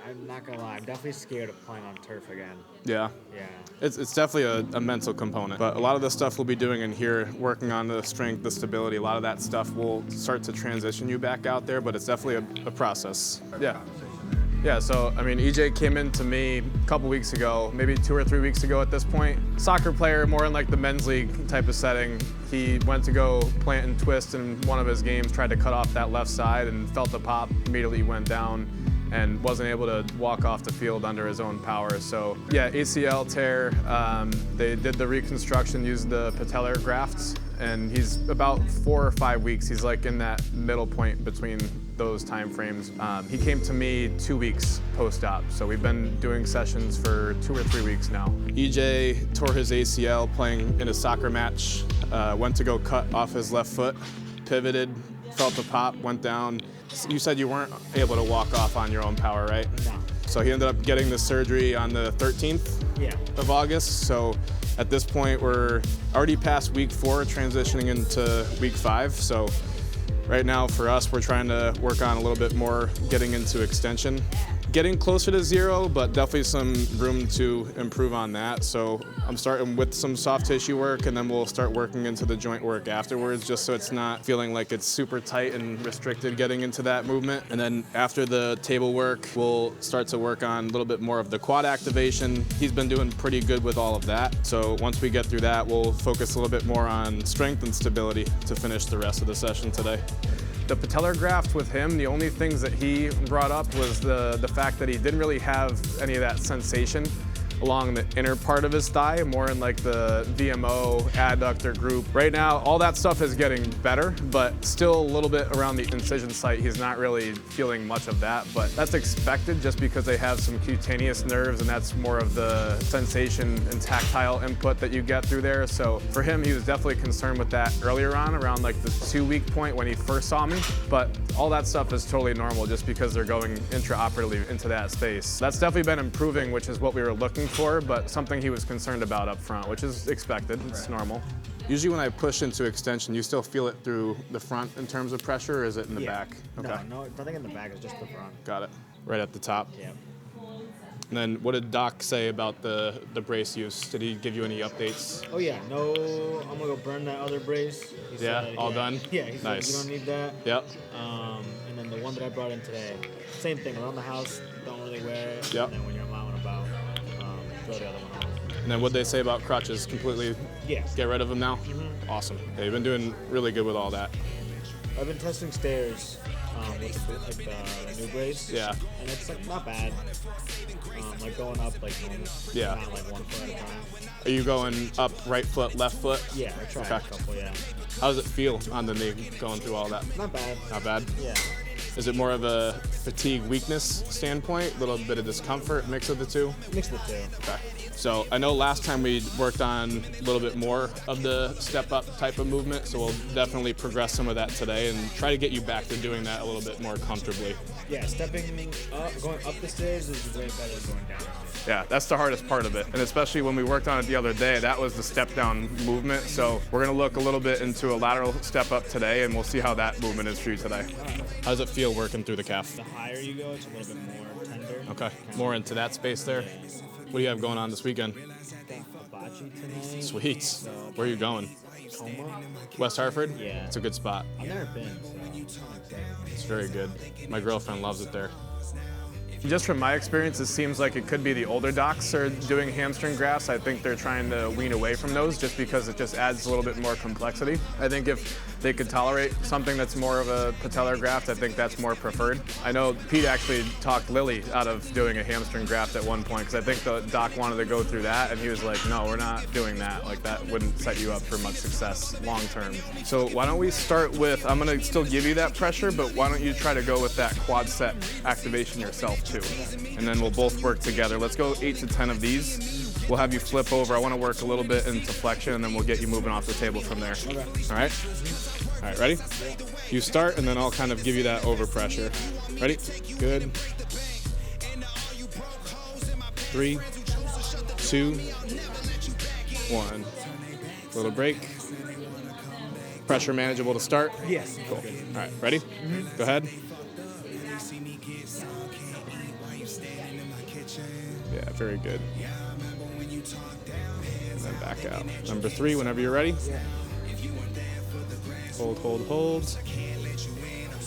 I'm not gonna lie. I'm definitely scared of playing on turf again. Yeah. Yeah. It's definitely a mental component, but a lot of the stuff we'll be doing in here, working on the strength, the stability, a lot of that stuff will start to transition you back out there, but it's definitely a process. Yeah. Yeah, so, I mean, EJ came in to me a couple weeks ago, maybe 2 or 3 weeks ago at this point. Soccer player, more in like the men's league type of setting. He went to go plant and twist in one of his games, tried to cut off that left side and felt the pop, immediately went down and wasn't able to walk off the field under his own power. So yeah, ACL tear, they did the reconstruction, used the patellar grafts, and he's about 4 or 5 weeks. He's like in that middle point between those time frames. He came to me 2 weeks post-op, so we've been doing sessions for 2 or 3 weeks now. EJ tore his ACL playing in a soccer match, went to go cut off his left foot, pivoted, felt the pop, went down. You said you weren't able to walk off on your own power, right? No. So he ended up getting the surgery on the 13th of August. So at this point, we're already past week 4, transitioning into week 5. So right now for us, we're trying to work on a little bit more getting into extension. Getting closer to 0, but definitely some room to improve on that. So I'm starting with some soft tissue work, and then we'll start working into the joint work afterwards, just so it's not feeling like it's super tight and restricted getting into that movement. And then after the table work, we'll start to work on a little bit more of the quad activation. He's been doing pretty good with all of that. So once we get through that, we'll focus a little bit more on strength and stability to finish the rest of the session today. The patellar graft with him, the only things that he brought up was the fact that he didn't really have any of that sensation along the inner part of his thigh, more in like the VMO, adductor group. Right now, all that stuff is getting better, but still a little bit around the incision site, he's not really feeling much of that, but that's expected just because they have some cutaneous nerves, and that's more of the sensation and tactile input that you get through there. So for him, he was definitely concerned with that earlier on, around like the 2-week point when he first saw me, but all that stuff is totally normal just because they're going intraoperatively into that space. That's definitely been improving, which is what we were looking for, but something he was concerned about up front, which is expected. It's normal. Usually when I push into extension, you still feel it through the front in terms of pressure, or is it in the back? Okay. No, nothing in the back, it's just the front. Got it. Right at the top? Yeah. And then what did Doc say about the brace use? Did he give you any updates? Oh yeah, no, I'm gonna go burn that other brace. He said, all done? Yeah, he said you don't need that. Yep. And then the one that I brought in today, same thing, around the house, don't really wear it. Yep. And then when you're out and about, throw the other one off. And then what'd they say about crutches? Completely get rid of them now? Mm-hmm. Awesome. Yeah, you've been doing really good with all that. I've been testing stairs with the new brace. Yeah. And it's like not bad. Like going up like normal. Yeah. Not like 1 foot at a time. Are you going up right foot, left foot? Yeah, I tried a couple, yeah. How does it feel on the knee going through all that? Not bad. Not bad? Yeah. Is it more of a fatigue weakness standpoint, a little bit of discomfort, mix of the two? Mix the two. Okay. So I know last time we worked on a little bit more of the step up type of movement, so we'll definitely progress some of that today and try to get you back to doing that a little bit more comfortably. Yeah, stepping up, going up the stairs is way better than going down. Yeah, that's the hardest part of it. And especially when we worked on it the other day, that was the step down movement. So we're gonna look a little bit into a lateral step up today, and we'll see how that movement is for you today. How does it feel working through the calf? The higher you go, it's a little bit more tender. Okay, more into that space there. What do you have going on this weekend? Hibachi tonight. Sweet. So, where are you going? Toma? West Hartford? Yeah. It's a good spot. I've never been, so I'm excited. It's very good. My girlfriend loves it there. Just from my experience, it seems like it could be the older docs are doing hamstring grafts. I think they're trying to wean away from those just because it just adds a little bit more complexity. I think if they could tolerate something that's more of a patellar graft, I think that's more preferred. I know Pete actually talked Lily out of doing a hamstring graft at one point because I think the doc wanted to go through that, and he was like, no, we're not doing that. Like, that wouldn't set you up for much success long term. So why don't we start with, I'm gonna still give you that pressure, but why don't you try to go with that quad set activation yourself too? And then we'll both work together. Let's go 8 to 10 of these. We'll have you flip over. I want to work a little bit into flexion, and then we'll get you moving off the table from there. Okay. All right? All right, ready? You start, and then I'll kind of give you that overpressure. Ready? Good. 3, 2, 1. Little break. Pressure manageable to start? Yes. Cool. All right, ready? Go ahead. Yeah, very good. And then back out. Number 3, whenever you're ready. Hold, hold, hold.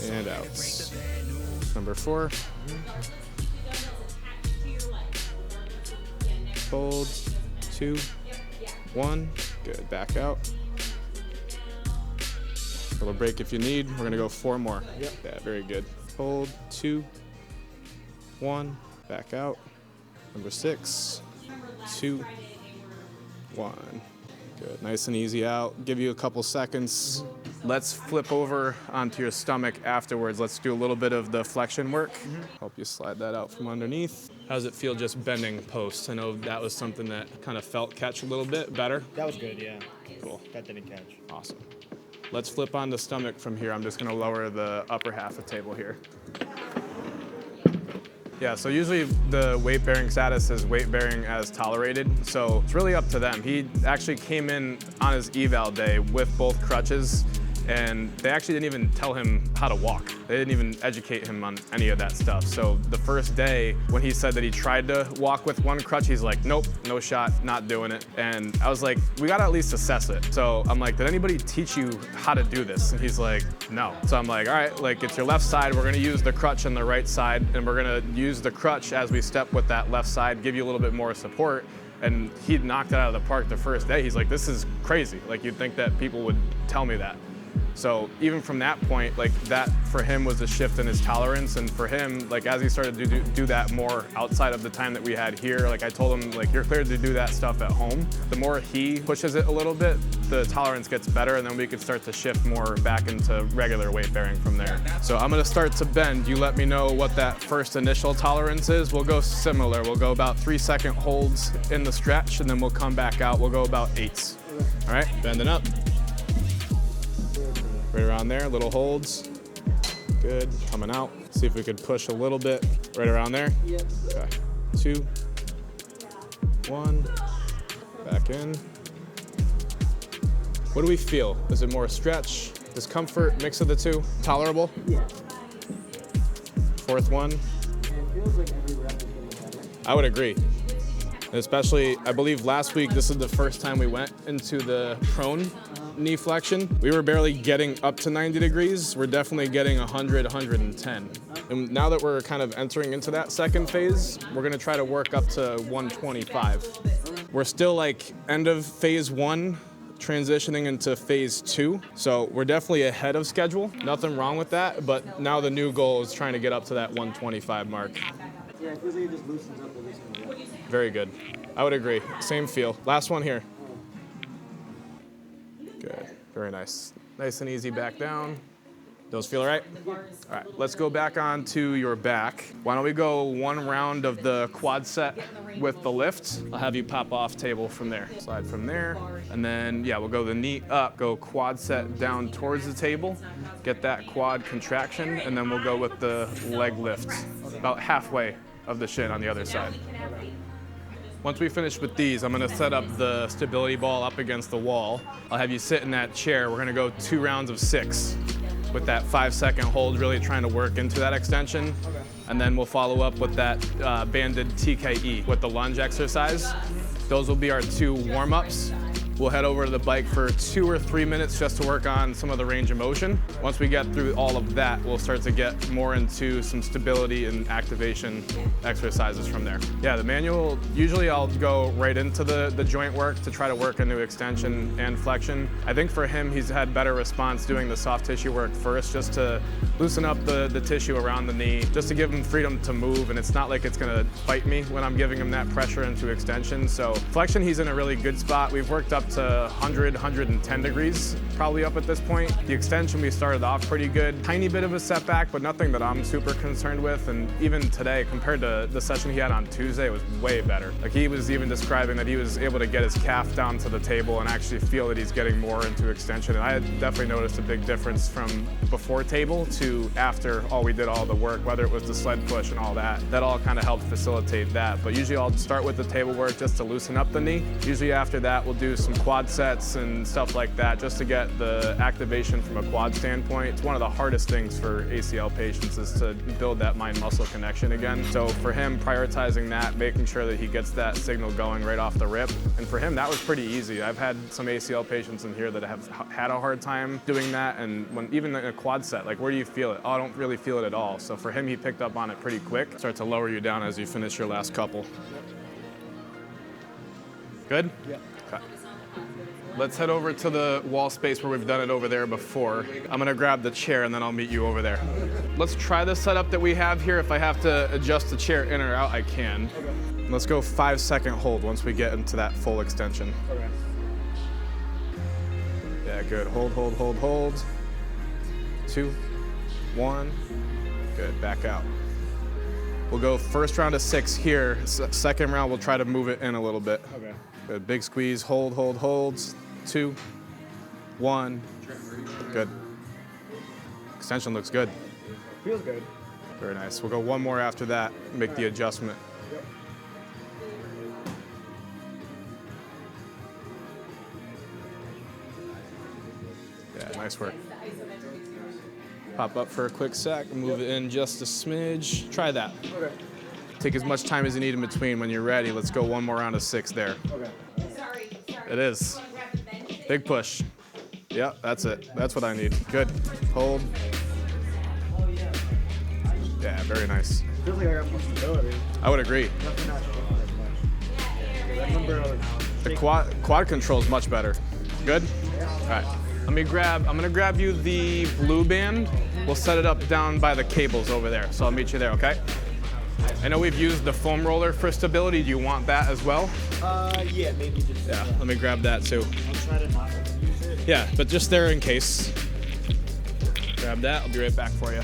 And out. Number 4. Hold. 2, 1. Good. Back out. A little break if you need. We're gonna go 4 more. Yep. Yeah, very good. Hold. 2, 1. Back out. Number 6. 2, 1. Good. Nice and easy out. Give you a couple seconds. Let's flip over onto your stomach afterwards. Let's do a little bit of the flexion work. Help you slide that out from underneath. How does it feel just bending post? I know that was something that kind of felt catch a little bit better. That was good, yeah. Cool. That didn't catch. Awesome. Let's flip on the stomach from here. I'm just gonna lower the upper half of the table here. Yeah, so usually the weight bearing status is weight bearing as tolerated, so it's really up to them. He actually came in on his eval day with both crutches, and they actually didn't even tell him how to walk. They didn't even educate him on any of that stuff. So the first day when he said that he tried to walk with one crutch, he's like, nope, no shot, not doing it. And I was like, we gotta at least assess it. So I'm like, did anybody teach you how to do this? And he's like, no. So I'm like, all right, like it's your left side, we're gonna use the crutch on the right side, and we're gonna use the crutch as we step with that left side, give you a little bit more support. And he knocked it out of the park the first day. He's like, this is crazy. Like you'd think that people would tell me that. So even from that point, like that for him was a shift in his tolerance. And for him, like as he started to do that more outside of the time that we had here, like I told him, like you're cleared to do that stuff at home. The more he pushes it a little bit, the tolerance gets better, and then we could start to shift more back into regular weight bearing from there. So I'm gonna start to bend. You let me know what that first initial tolerance is. We'll go similar. We'll go about 3-second holds in the stretch, and then we'll come back out. We'll go about 8s. All right, bending up. Right around there, little holds. Good, coming out. See if we could push a little bit right around there. Yep. Okay, 2, 1, back in. What do we feel? Is it more stretch, discomfort, mix of the two? Tolerable? Yeah. 4th one. It feels like every rep is getting better. I would agree. Especially, I believe last week, this is the first time we went into the prone knee flexion. We were barely getting up to 90 degrees. We're definitely getting 100, 110. And now that we're kind of entering into that second phase, we're gonna try to work up to 125. We're still like end of phase 1, transitioning into phase 2. So we're definitely ahead of schedule. Nothing wrong with that, but now the new goal is trying to get up to that 125 mark. Yeah, it feels like it just loosens up every single rep. Very good. I would agree. Same feel. Last one here. Good. Very nice. Nice and easy back down. Those feel all right? All right. Let's go back onto your back. Why don't we go one round of the quad set with the lift? I'll have you pop off table from there. Slide from there. And then, yeah, we'll go the knee up, go quad set down towards the table, get that quad contraction, and then we'll go with the leg lift about halfway of the shin on the other side. Once we finish with these, I'm gonna set up the stability ball up against the wall. I'll have you sit in that chair. We're gonna go 2 rounds of 6 with that 5-second hold, really trying to work into that extension. Okay. And then we'll follow up with that banded TKE with the lunge exercise. Those will be our 2 warm-ups. We'll head over to the bike for 2 or 3 minutes just to work on some of the range of motion. Once we get through all of that, we'll start to get more into some stability and activation exercises from there. Yeah, the manual, usually I'll go right into the joint work to try to work into extension and flexion. I think for him, he's had better response doing the soft tissue work first, just to loosen up the tissue around the knee, just to give him freedom to move, and it's not like it's gonna bite me when I'm giving him that pressure into extension. So flexion, he's in a really good spot. We've worked up to 100, 110 degrees, probably up at this point. The extension, we started off pretty good. Tiny bit of a setback, but nothing that I'm super concerned with. And even today, compared to the session he had on Tuesday, it was way better. Like he was even describing that he was able to get his calf down to the table and actually feel that he's getting more into extension. And I had definitely noticed a big difference from before table to after we did all the work, whether it was the sled push and all that. That all kind of helped facilitate that. But usually I'll start with the table work just to loosen up the knee. Usually after that, we'll do some quad sets and stuff like that, just to get the activation from a quad standpoint. It's one of the hardest things for ACL patients is to build that mind-muscle connection again. So for him, prioritizing that, making sure that he gets that signal going right off the rip. And for him, that was pretty easy. I've had some ACL patients in here that have had a hard time doing that, and even in a quad set, like, where do you feel it? Oh, I don't really feel it at all. So for him, he picked up on it pretty quick. Start to lower you down as you finish your last couple. Good? Yeah. Okay. Let's head over to the wall space where we've done it over there before. I'm gonna grab the chair and then I'll meet you over there. Let's try the setup that we have here. If I have to adjust the chair in or out, I can. Okay. Let's go 5-second hold once we get into that full extension. Okay. Yeah, good. Hold, hold, hold, hold. 2, 1. Good, back out. We'll go first round of 6 here. Second round, we'll try to move it in a little bit. Okay. Good, big squeeze, hold, hold, holds. 2, 1. Good. Extension looks good. Feels good. Very nice. We'll go one more after that, make the adjustment. Yep. Yeah, nice work. Pop up for a quick sec, move it in just a smidge. Try that. Okay. Take as much time as you need in between. When you're ready, let's go one more round of 6 there. Okay. Sorry. It is. Big push. Yep, that's it. That's what I need. Good. Hold. Yeah, very nice. Feels like I got flexibility. I would agree. Nothing not as much. I remember I was The quad control is much better. Good? All right. I'm gonna grab you the blue band. We'll set it up down by the cables over there. So I'll meet you there, okay? I know we've used the foam roller for stability. Do you want that as well? Yeah, maybe just. Yeah, let me grab that too. I'll try to not use it. Yeah, but just there in case. Grab that, I'll be right back for you.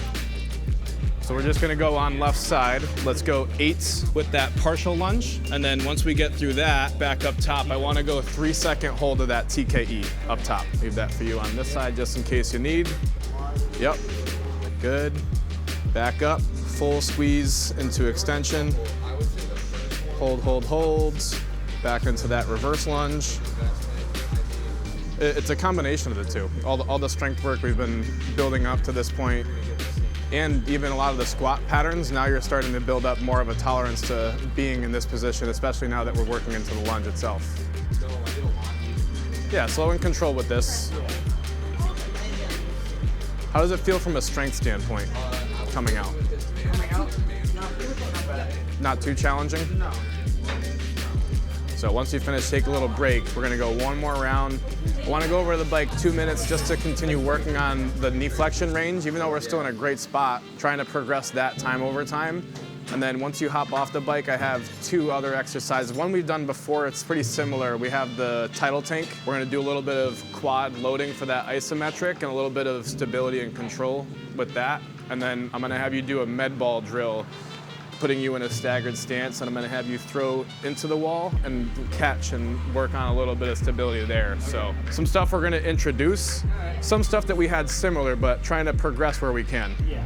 So we're just gonna go on left side. Let's go 8s with that partial lunge. And then once we get through that, back up top, I wanna go 3-second hold of that TKE up top. Leave that for you on this side just in case you need. Yep, good. Back up, full squeeze into extension. Hold, hold, holds. Back into that reverse lunge. It's a combination of the two. All the strength work we've been building up to this point, and even a lot of the squat patterns, now you're starting to build up more of a tolerance to being in this position, especially now that we're working into the lunge itself. Yeah, slow and control with this. How does it feel from a strength standpoint coming out? Coming out? Not bad. Not too challenging? No. So once you finish, take a little break. We're gonna go one more round. I wanna go over the bike 2 minutes just to continue working on the knee flexion range, even though we're still in a great spot, trying to progress that time over time. And then once you hop off the bike, I have 2 other exercises. One we've done before, it's pretty similar. We have the tidal tank. We're gonna do a little bit of quad loading for that isometric and a little bit of stability and control with that. And then I'm gonna have you do a med ball drill, putting you in a staggered stance, and I'm gonna have you throw into the wall and catch and work on a little bit of stability there. So some stuff we're gonna introduce, some stuff that we had similar, but trying to progress where we can. Yeah.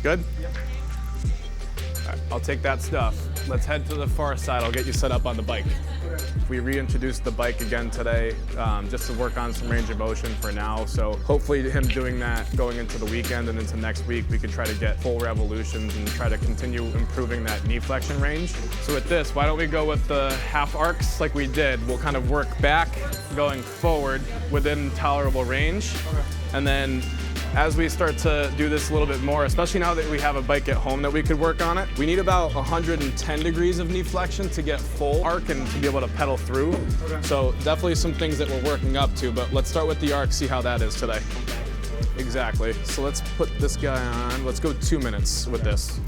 Good? Yep. All right, I'll take that stuff. Let's head to the far side. I'll get you set up on the bike. Okay. We reintroduced the bike again today just to work on some range of motion for now. So hopefully him doing that going into the weekend and into next week, we can try to get full revolutions and try to continue improving that knee flexion range. So with this, why don't we go with the half arcs like we did? We'll kind of work back going forward within tolerable range. Okay. And then as we start to do this a little bit more, especially now that we have a bike at home that we could work on it, we need about 110 degrees of knee flexion to get full arc and to be able to pedal through. Okay. So definitely some things that we're working up to, but let's start with the arc, see how that is today. Exactly. So let's put this guy on. Let's go 2 minutes with this.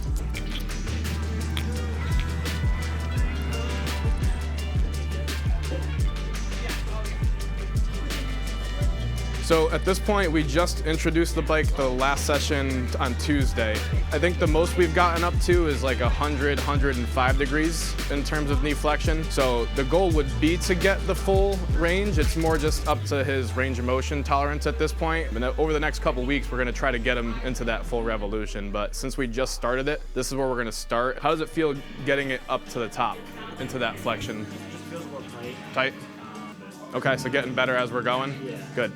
So at this point, we just introduced the bike the last session on Tuesday. I think the most we've gotten up to is like 100, 105 degrees in terms of knee flexion. So the goal would be to get the full range. It's more just up to his range of motion tolerance at this point. And over the next couple weeks, we're gonna try to get him into that full revolution. But since we just started it, this is where we're gonna start. How does it feel getting it up to the top, into that flexion? It just feels a little tight. Tight? Okay, so getting better as we're going? Yeah. Good.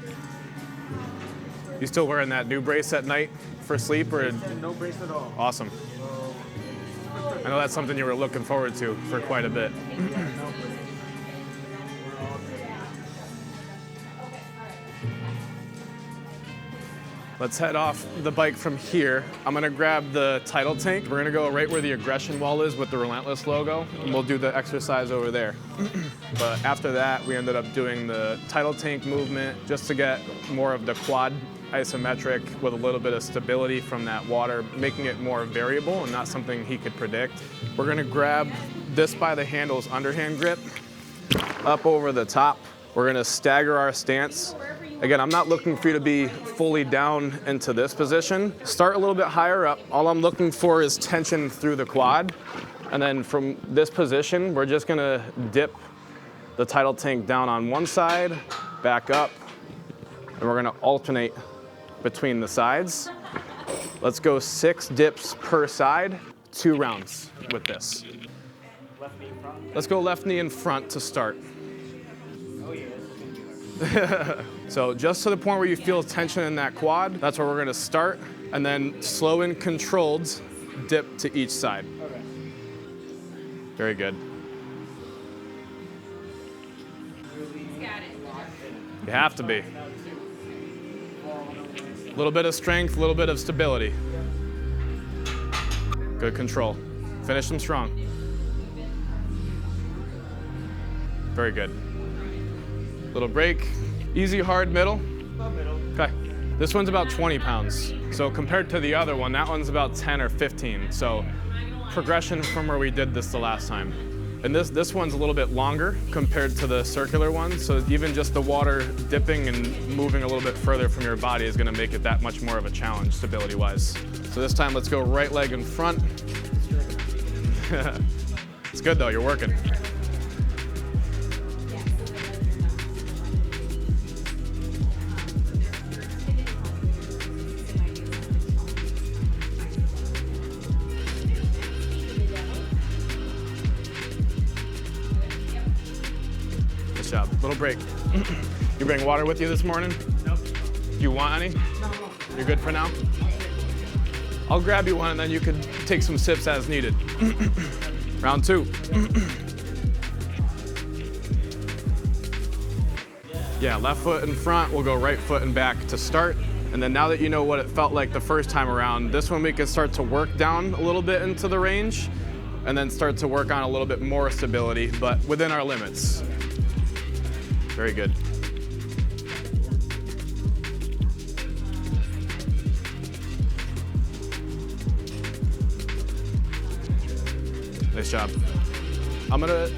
You still wearing that new brace at night for sleep, or? No brace at all. Awesome. I know that's something you were looking forward to for quite a bit. Let's head off the bike from here. I'm gonna grab the tidal tank. We're gonna go right where the aggression wall is with the Relentless logo, and we'll do the exercise over there. But after that, we ended up doing the tidal tank movement just to get more of the quad isometric with a little bit of stability from that water, making it more variable and not something he could predict. We're gonna grab this by the handle's underhand grip, up over the top. We're gonna stagger our stance. Again, I'm not looking for you to be fully down into this position. Start a little bit higher up. All I'm looking for is tension through the quad. And then from this position, we're just gonna dip the tidal tank down on one side, back up, and we're gonna alternate between the sides. Let's go 6 dips per side, 2 rounds with this. Left knee in front. Let's go left knee in front to start. Oh yeah. So just to the point where you feel tension in that quad, that's where we're gonna start, and then slow and controlled dip to each side. Okay. Very good. You have to be. A little bit of strength, a little bit of stability. Good control. Finish them strong. Very good. Little break. Easy, hard, middle. Okay. This one's about 20 pounds. So compared to the other one, that one's about 10 or 15. So progression from where we did this the last time. And this one's a little bit longer compared to the circular one. So even just the water dipping and moving a little bit further from your body is gonna make it that much more of a challenge stability-wise. So this time, let's go right leg in front. It's good though, you're working. Good job. Little break. You bring water with you this morning? Nope. Do you want any? No. You're good for now? I'll grab you one and then you can take some sips as needed. Round 2. Yeah, left foot in front, we'll go right foot and back to start. And then now that you know what it felt like the first time around, this one we can start to work down a little bit into the range and then start to work on a little bit more stability, but within our limits. Very good. Nice job. I'm gonna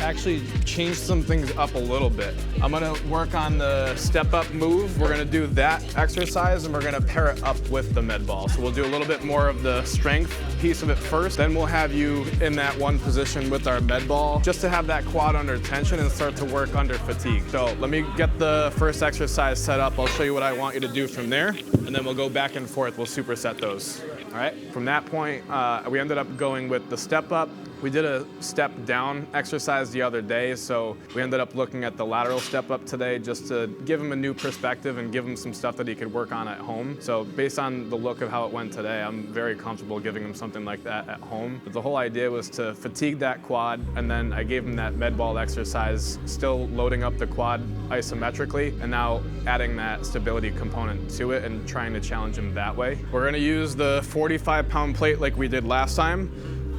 actually change some things up a little bit. I'm gonna work on the step up move. We're gonna do that exercise and we're gonna pair it up with the med ball. So we'll do a little bit more of the strength piece of it first. Then we'll have you in that one position with our med ball just to have that quad under tension and start to work under fatigue. So let me get the first exercise set up. I'll show you what I want you to do from there. And then we'll go back and forth. We'll superset those. All right? From that point, we ended up going with the step up. We did a step down exercise the other day, so we ended up looking at the lateral step up today just to give him a new perspective and give him some stuff that he could work on at home. So based on the look of how it went today, I'm very comfortable giving him something like that at home. But the whole idea was to fatigue that quad, and then I gave him that med ball exercise, still loading up the quad isometrically, and now adding that stability component to it and trying to challenge him that way. We're gonna use the 45-pound plate like we did last time.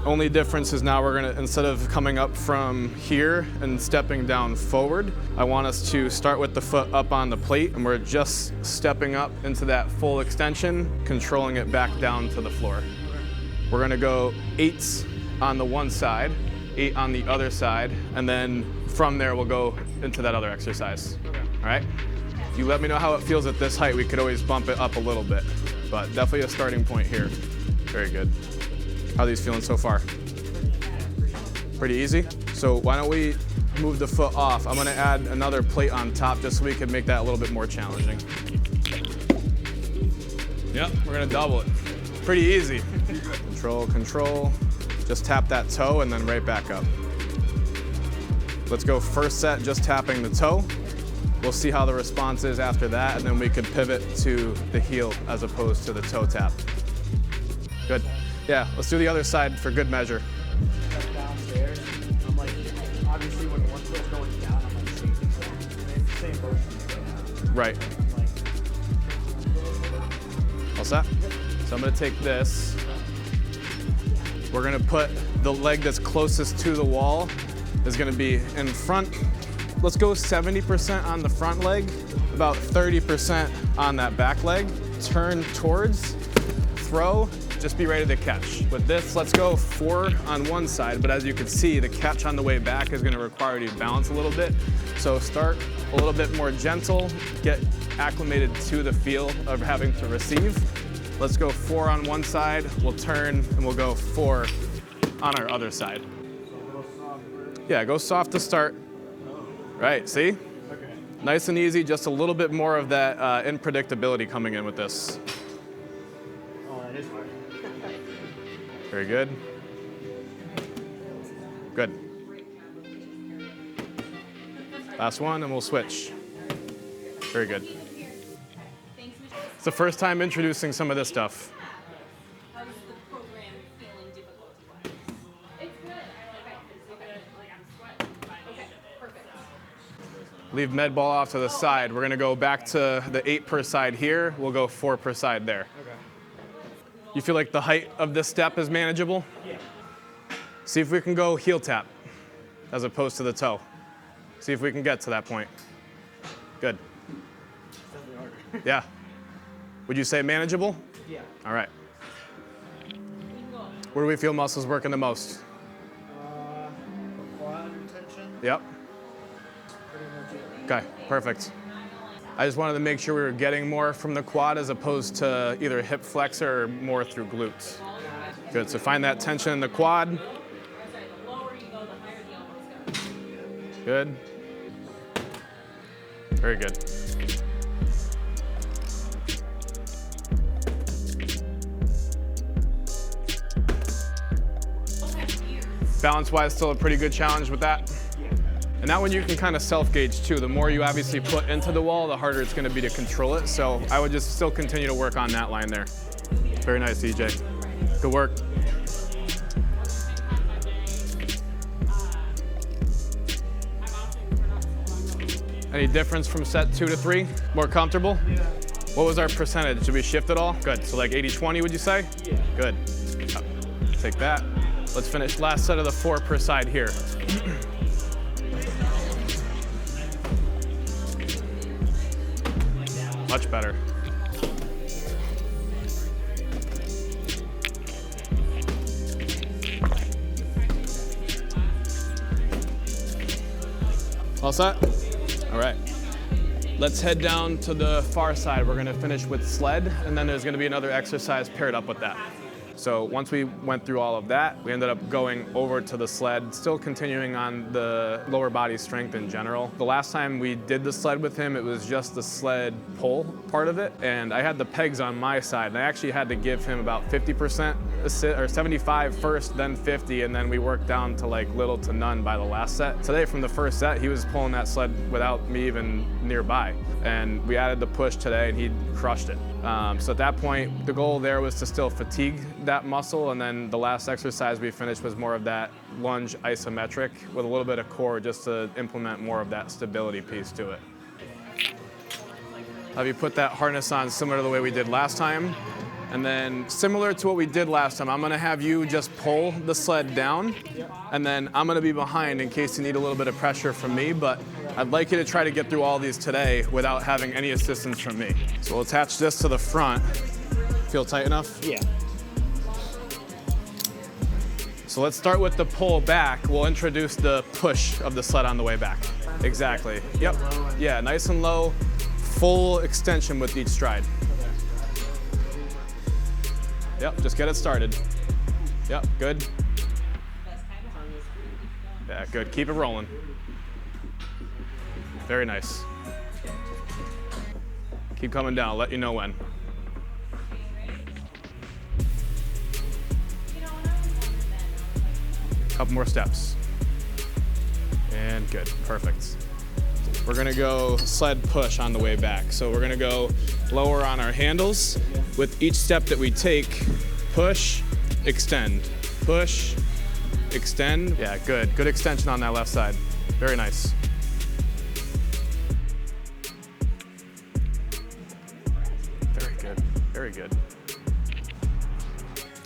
Only difference is now we're gonna, instead of coming up from here and stepping down forward, I want us to start with the foot up on the plate, and we're just stepping up into that full extension, controlling it back down to the floor. We're gonna go 8s on the one side, 8 on the other side, and then from there we'll go into that other exercise. All right? You let me know how it feels at this height. We could always bump it up a little bit, but definitely a starting point here. Very good. How are these feeling so far? Pretty easy? So why don't we move the foot off? I'm gonna add another plate on top just so we can make that a little bit more challenging. Yep, we're gonna double it. Pretty easy. Control, control. Just tap that toe and then right back up. Let's go first set, just tapping the toe. We'll see how the response is after that, and then we could pivot to the heel as opposed to the toe tap. Good. Yeah, let's do the other side for good measure. Downstairs, I'm like, obviously when one foot's going down, I'm like shaking. It's the same motion. Right. All set? So I'm gonna take this. We're gonna put the leg that's closest to the wall is gonna be in front. Let's go 70% on the front leg, about 30% on that back leg. Turn towards, throw, just be ready to catch. With this, let's go 4 on one side, but as you can see, the catch on the way back is gonna require you to balance a little bit. So start a little bit more gentle, get acclimated to the feel of having to receive. Let's go 4 on one side, we'll turn, and we'll go 4 on our other side. Yeah, go soft to start. Right, see? Okay. Nice and easy, just a little bit more of that unpredictability coming in with this. Oh, that is hard. Very good. Good. Last one, and we'll switch. Very good. It's the first time introducing some of this stuff. How's the program feeling difficulty-wise? It's good. I'm sweating. Okay, perfect. Leave med ball off to the side. We're gonna go back to the 8 per side here. We'll go 4 per side there. Okay. You feel like the height of this step is manageable? Yeah. See if we can go heel tap as opposed to the toe. See if we can get to that point. Good. Definitely harder. Yeah. Would you say manageable? Yeah. All right. Where do we feel muscles working the most? Quad tension. Yep. Pretty much it. Okay, perfect. I just wanted to make sure we were getting more from the quad as opposed to either hip flexor or more through glutes. Good, so find that tension in the quad. Good. Very good. Balance-wise, still a pretty good challenge with that. And that one you can kind of self-gauge too. The more you obviously put into the wall, the harder it's going to be to control it. So I would just still continue to work on that line there. Very nice, EJ. Good work. Any difference from set 2 to 3? More comfortable? Yeah. What was our percentage? Did we shift at all? Good, so like 80-20 would you say? Yeah. Good. Take that. Let's finish last set of the 4 per side here. Much better. All set? All right. Let's head down to the far side. We're gonna finish with sled, and then there's gonna be another exercise paired up with that. So once we went through all of that, we ended up going over to the sled, still continuing on the lower body strength in general. The last time we did the sled with him, it was just the sled pull part of it, and I had the pegs on my side, and I actually had to give him about 50% assist, or 75 first, then 50, and then we worked down to like little to none by the last set. Today, from the first set, he was pulling that sled without me even nearby, and we added the push today, and he crushed it. So at that point, the goal there was to still fatigue that muscle, and then the last exercise we finished was more of that lunge isometric with a little bit of core just to implement more of that stability piece to it. Have you put that harness on similar to the way we did last time? And then similar to what we did last time, I'm gonna have you just pull the sled down, and then I'm gonna be behind in case you need a little bit of pressure from me, but I'd like you to try to get through all these today without having any assistance from me. So we'll attach this to the front. Feel tight enough? Yeah. So let's start with the pull back. We'll introduce the push of the sled on the way back. Exactly. Yep. Yeah, nice and low. full extension with each stride. Yep, just get it started. Yep, good. Yeah, good. Keep it rolling. Very nice. Keep coming down. I'll let you know when. Couple more steps. And good. Perfect. We're gonna go sled push on the way back. So we're gonna go lower on our handles. With each step that we take, push, extend, push, extend. Yeah, good. Good extension on that left side. Very nice. Very good. Very good.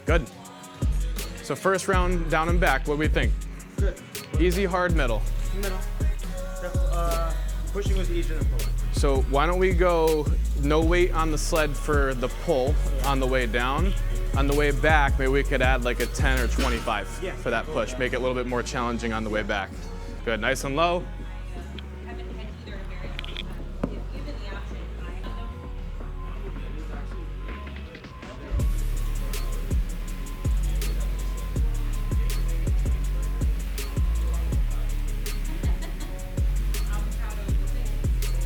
Good. So first round down and back, what do we think? Good. Easy, hard, middle. Middle. Pushing was easier than pulling. So why don't we go no weight on the sled for the pull on the way down. On the way back, maybe we could add like a 10 or 25 for that push. Make it a little bit more challenging on the way back. Good, nice and low.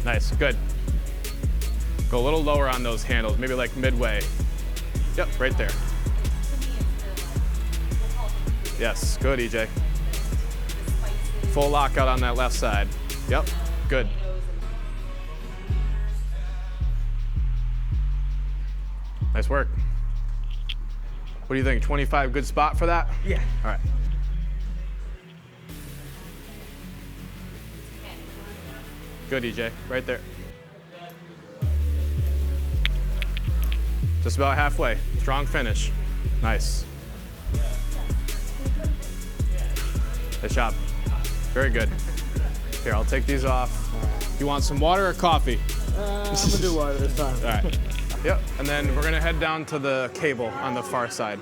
Nice, good. Go a little lower on those handles, maybe like midway. Yep, right there. Yes, good, EJ. Full lockout on that left side. Yep, good. Nice work. What do you think, 25, good spot for that? Yeah. All right. Good, EJ, right there. Just about halfway. Strong finish. Nice. Nice job. Very good. Here, I'll take these off. You want some water or coffee? I'm gonna do water this time. All right. Yep, and then we're gonna head down to the cable on the far side.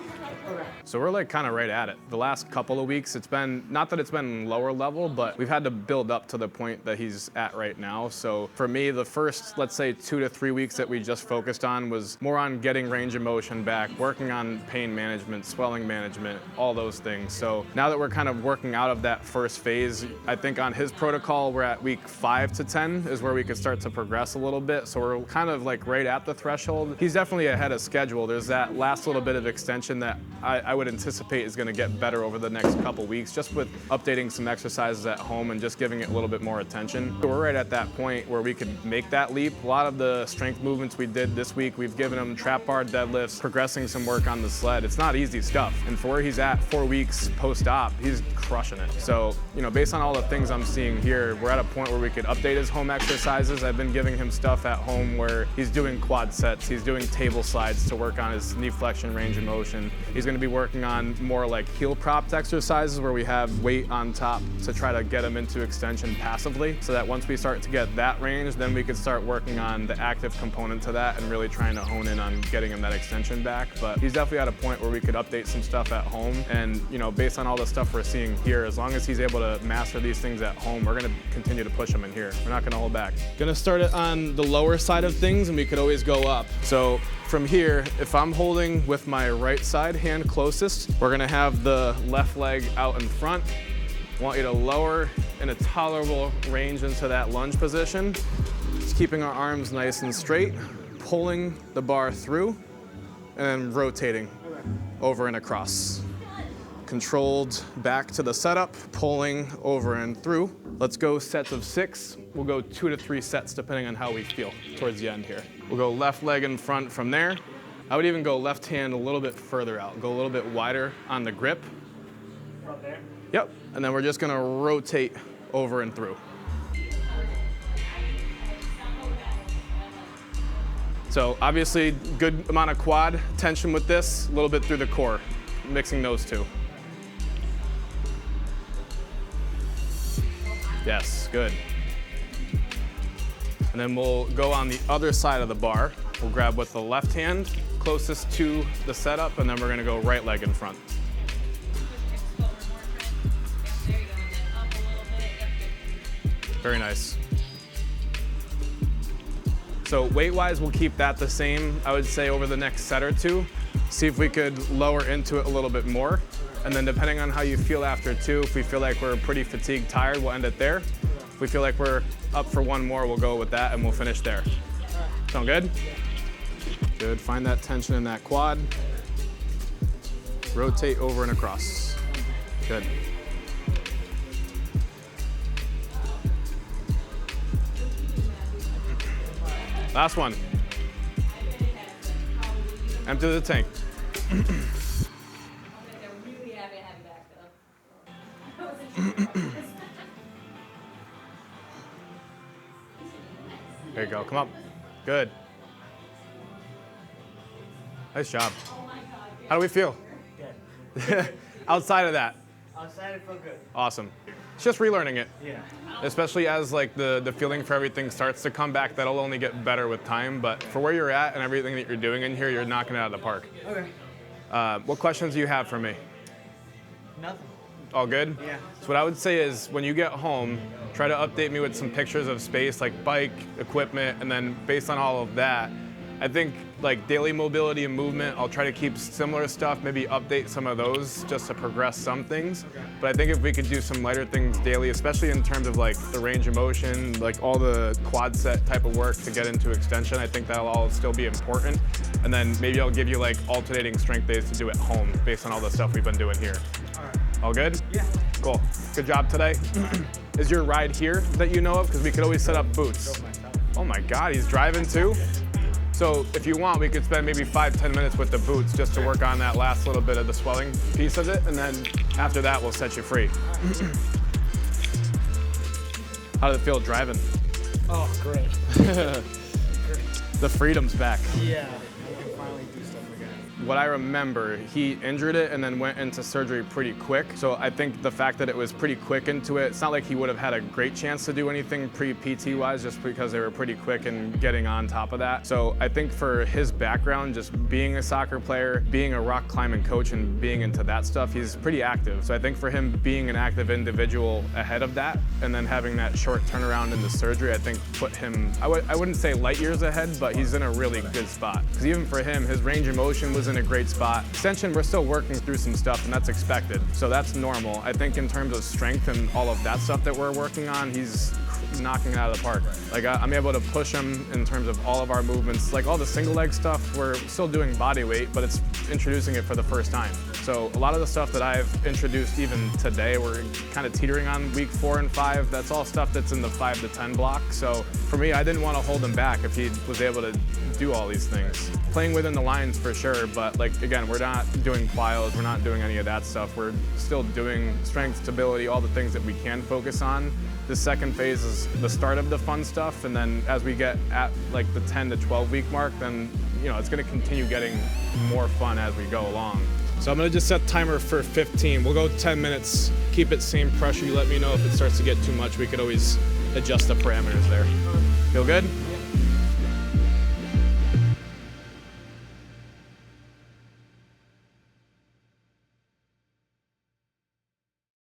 Okay. So we're like kind of right at it. The last couple of weeks, it's been, not that it's been lower level, but we've had to build up to the point that he's at right now. So for me, the first, let's say 2 to 3 weeks that we just focused on was more on getting range of motion back, working on pain management, swelling management, all those things. So now that we're kind of working out of that first phase, I think on his protocol, we're at week 5 to 10 is where we could start to progress a little bit. So we're kind of like right at the threshold. He's definitely ahead of schedule. There's that last little bit of extension that I would anticipate is going to get better over the next couple weeks, just with updating some exercises at home and just giving it a little bit more attention. So we're right at that point where we could make that leap. A lot of the strength movements we did this week, we've given him trap bar deadlifts, progressing some work on the sled. It's not easy stuff. And for where he's at 4 weeks post-op, he's crushing it. So, you know, based on all the things I'm seeing here, we're at a point where we could update his home exercises. I've been giving him stuff at home where he's doing quad sets, he's doing table slides to work on his knee flexion range of motion. He's going to be working on more like heel propped exercises where we have weight on top to try to get him into extension passively, so that once we start to get that range, then we could start working on the active component to that and really trying to hone in on getting him that extension back. But he's definitely at a point where we could update some stuff at home, and you know, based on all the stuff we're seeing here, as long as he's able to master these things at home, we're going to continue to push him in here. We're not going to hold back. Going to start it on the lower side of things, and we could always go up. So from here, if I'm holding with my right side hand closest, we're gonna have the left leg out in front. I want you to lower in a tolerable range into that lunge position. Just keeping our arms nice and straight, pulling the bar through, and then rotating over and across. Controlled back to the setup, pulling over and through. Let's go sets of 6. We'll go 2 to 3 sets depending on how we feel towards the end here. We'll go left leg in front from there. I would even go left hand a little bit further out. Go a little bit wider on the grip. From there? Yep, and then we're just gonna rotate over and through. So obviously, good amount of quad tension with this, a little bit through the core, mixing those two. Yes, good. And then we'll go on the other side of the bar. We'll grab with the left hand closest to the setup, and then we're gonna go right leg in front. Very nice. So weight-wise, we'll keep that the same, I would say, over the next set or two. See if we could lower into it a little bit more. And then depending on how you feel after 2, if we feel like we're pretty fatigued, tired, we'll end it there. If we feel like we're up for 1 more, we'll go with that and we'll finish there. Sound good? Good, find that tension in that quad. Rotate over and across. Good. Last one. Empty the tank. There you go, come up. Good. Nice job. How do we feel? Good. Outside of that? Outside, it felt good. Awesome. It's just relearning it. Yeah. Especially as like the feeling for everything starts to come back, that'll only get better with time. But for where you're at and everything that you're doing in here, you're knocking it out of the park. Okay. What questions do you have for me? Nothing. All good? Yeah. So what I would say is when you get home, try to update me with some pictures of space like bike, equipment, and then based on all of that, I think like daily mobility and movement, I'll try to keep similar stuff, maybe update some of those just to progress some things. Okay. But I think if we could do some lighter things daily, especially in terms of like the range of motion, like all the quad set type of work to get into extension, I think that'll all still be important. And then maybe I'll give you like alternating strength days to do at home based on all the stuff we've been doing here. All right. All good? Yeah. Cool. Good job today. Is your ride here that you know of? Because we could always set up booths. Oh my God, he's driving too? So if you want, we could spend maybe 5-10 minutes with the boots just to work on that last little bit of the swelling piece of it, and then after that, we'll set you free. How did it feel driving? Oh, great. The freedom's back. Yeah. I can finally do stuff again. What I remember, he injured it and then went into surgery pretty quick. So I think the fact that it was pretty quick into it, it's not like he would have had a great chance to do anything pre-PT wise just because they were pretty quick and getting on top of that. So I think for his background, just being a soccer player, being a rock climbing coach and being into that stuff, he's pretty active. So I think for him being an active individual ahead of that and then having that short turnaround in the surgery, I think put him, I wouldn't say light years ahead, but he's in a really good spot. Because even for him, his range of motion was in a great spot. Extension, we're still working through some stuff and that's expected. So that's normal. I think in terms of strength and all of that stuff that we're working on, he's knocking it out of the park. Like I'm able to push him in terms of all of our movements. Like all the single leg stuff, we're still doing body weight, but it's introducing it for the first time. So a lot of the stuff that I've introduced even today, we're kind of teetering on week 4 and 5. That's all stuff that's in the 5 to 10 block. So for me, I didn't want to hold him back if he was able to do all these things. Playing within the lines for sure, but like again, we're not doing plyos, we're not doing any of that stuff. We're still doing strength, stability, all the things that we can focus on. The second phase is the start of the fun stuff, and then as we get at like the 10 to 12 week mark, then it's going to continue getting more fun as we go along. So I'm going to just set the timer for 15. We'll go 10 minutes, keep it same pressure. You let me know if it starts to get too much. We could always adjust the parameters there. Feel good?